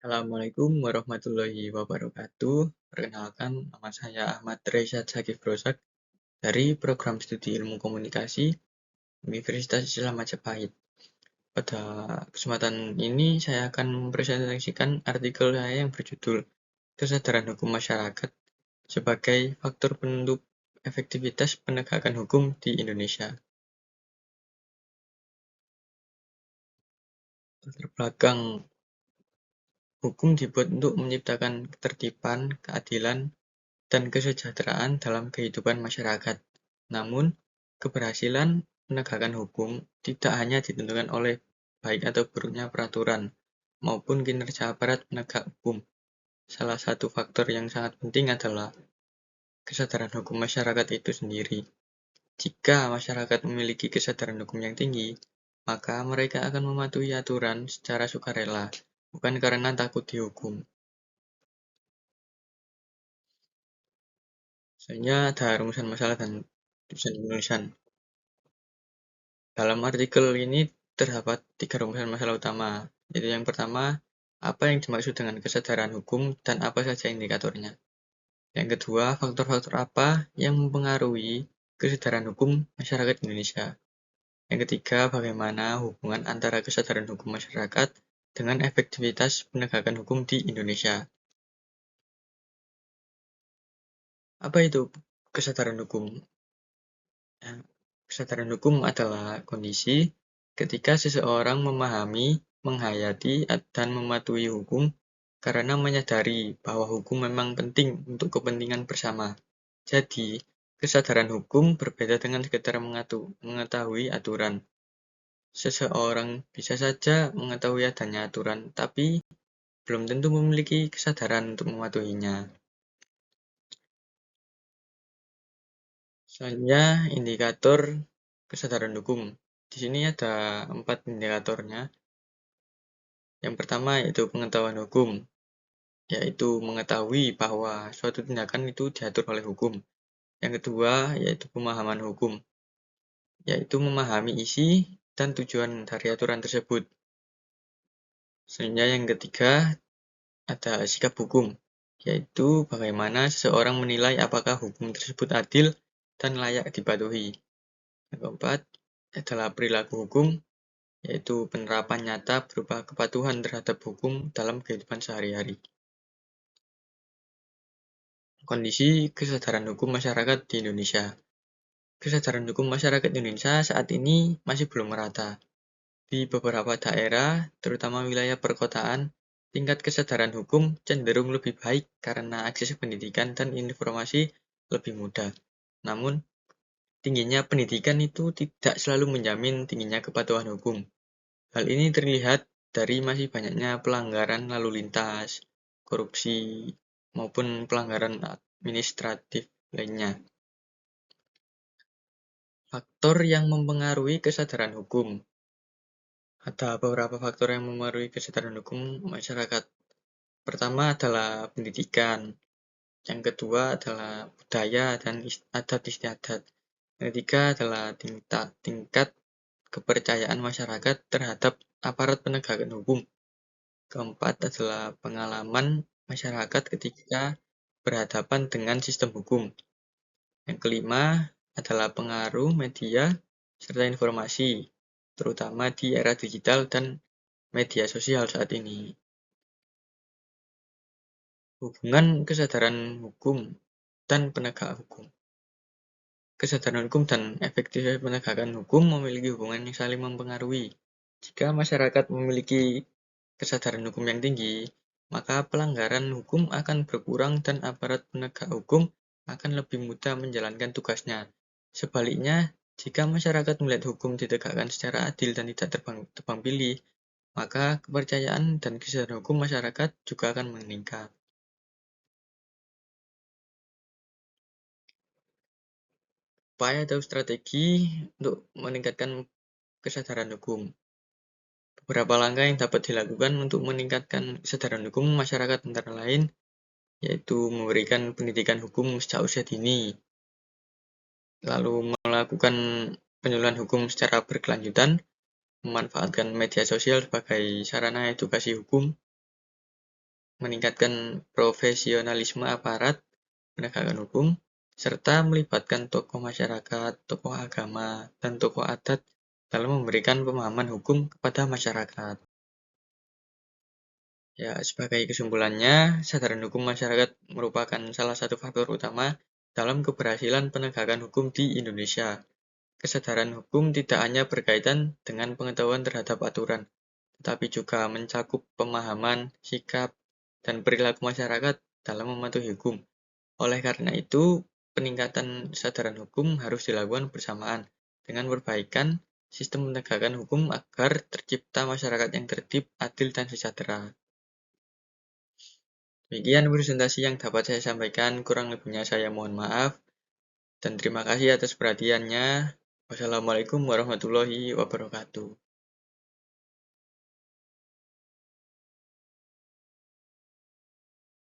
Assalamualaikum warahmatullahi wabarakatuh. Perkenalkan, nama saya Ahmad Resyad Zakif Rosak dari Program Studi Ilmu Komunikasi Universitas Islam Majapahit. Pada kesempatan ini, saya akan mempresentasikan artikel saya yang berjudul Kesadaran Hukum Masyarakat sebagai Faktor Penentu Efektivitas Penegakan Hukum di Indonesia. Latar belakang hukum dibuat untuk menciptakan ketertiban, keadilan, dan kesejahteraan dalam kehidupan masyarakat. Namun, keberhasilan penegakan hukum tidak hanya ditentukan oleh baik atau buruknya peraturan maupun kinerja aparat penegak hukum. Salah satu faktor yang sangat penting adalah kesadaran hukum masyarakat itu sendiri. Jika masyarakat memiliki kesadaran hukum yang tinggi, maka mereka akan mematuhi aturan secara sukarela, bukan karena takut dihukum. Selanjutnya ada rumusan masalah dan tulisan-tulisan. Dalam artikel ini terdapat 3 rumusan masalah utama, yaitu yang pertama, apa yang dimaksud dengan kesadaran hukum dan apa saja indikatornya. Yang kedua, faktor-faktor apa yang mempengaruhi kesadaran hukum masyarakat Indonesia. Yang ketiga, bagaimana hubungan antara kesadaran hukum masyarakat dengan efektivitas penegakan hukum di Indonesia. Apa itu kesadaran hukum? Kesadaran hukum adalah kondisi ketika seseorang memahami, menghayati, dan mematuhi hukum karena menyadari bahwa hukum memang penting untuk kepentingan bersama. Jadi, kesadaran hukum berbeda dengan sekedar mengetahui aturan. Seseorang bisa saja mengetahui adanya aturan, tapi belum tentu memiliki kesadaran untuk mematuhinya. Selanjutnya, indikator kesadaran hukum. Di sini ada 4 indikatornya. Yang pertama yaitu pengetahuan hukum, yaitu mengetahui bahwa suatu tindakan itu diatur oleh hukum. Yang kedua yaitu pemahaman hukum, yaitu memahami isi dan tujuan dari aturan tersebut. Selanjutnya yang ketiga ada sikap hukum, yaitu bagaimana seseorang menilai apakah hukum tersebut adil dan layak dipatuhi. Yang keempat adalah perilaku hukum, yaitu penerapan nyata berupa kepatuhan terhadap hukum dalam kehidupan sehari-hari. Kondisi kesadaran hukum masyarakat di Indonesia. Kesadaran hukum masyarakat Indonesia saat ini masih belum merata. Di beberapa daerah, terutama wilayah perkotaan, tingkat kesadaran hukum cenderung lebih baik karena akses pendidikan dan informasi lebih mudah. Namun, tingginya pendidikan itu tidak selalu menjamin tingginya kepatuhan hukum. Hal ini terlihat dari masih banyaknya pelanggaran lalu lintas, korupsi, maupun pelanggaran administratif lainnya. Faktor yang mempengaruhi kesadaran hukum. Ada beberapa faktor yang mempengaruhi kesadaran hukum masyarakat. Pertama adalah pendidikan. Yang kedua adalah budaya dan adat istiadat. Yang ketiga adalah tingkat kepercayaan masyarakat terhadap aparat penegakan hukum. Keempat adalah pengalaman masyarakat ketika berhadapan dengan sistem hukum. Yang kelima adalah pengaruh media serta informasi, terutama di era digital dan media sosial saat ini. Hubungan kesadaran hukum dan penegak hukum. Kesadaran hukum dan efektivitas penegakan hukum memiliki hubungan yang saling mempengaruhi. Jika masyarakat memiliki kesadaran hukum yang tinggi, maka pelanggaran hukum akan berkurang dan aparat penegak hukum akan lebih mudah menjalankan tugasnya. Sebaliknya, jika masyarakat melihat hukum ditegakkan secara adil dan tidak tebang pilih, maka kepercayaan dan kesadaran hukum masyarakat juga akan meningkat. Upaya atau strategi untuk meningkatkan kesadaran hukum. Beberapa langkah yang dapat dilakukan untuk meningkatkan kesadaran hukum masyarakat antara lain, yaitu memberikan pendidikan hukum sejak usia dini, lalu melakukan penyuluhan hukum secara berkelanjutan, memanfaatkan media sosial sebagai sarana edukasi hukum, meningkatkan profesionalisme aparat penegakan hukum, serta melibatkan tokoh masyarakat, tokoh agama, dan tokoh adat dalam memberikan pemahaman hukum kepada masyarakat. Ya, sebagai kesimpulannya, kesadaran hukum masyarakat merupakan salah satu faktor utama dalam keberhasilan penegakan hukum di Indonesia. Kesadaran hukum tidak hanya berkaitan dengan pengetahuan terhadap aturan, tetapi juga mencakup pemahaman, sikap, dan perilaku masyarakat dalam mematuhi hukum. Oleh karena itu, peningkatan kesadaran hukum harus dilakukan bersamaan dengan perbaikan sistem penegakan hukum agar tercipta masyarakat yang tertib, adil, dan sejahtera. Demikian presentasi yang dapat saya sampaikan, kurang lebihnya saya mohon maaf, dan terima kasih atas perhatiannya. Wassalamualaikum warahmatullahi wabarakatuh.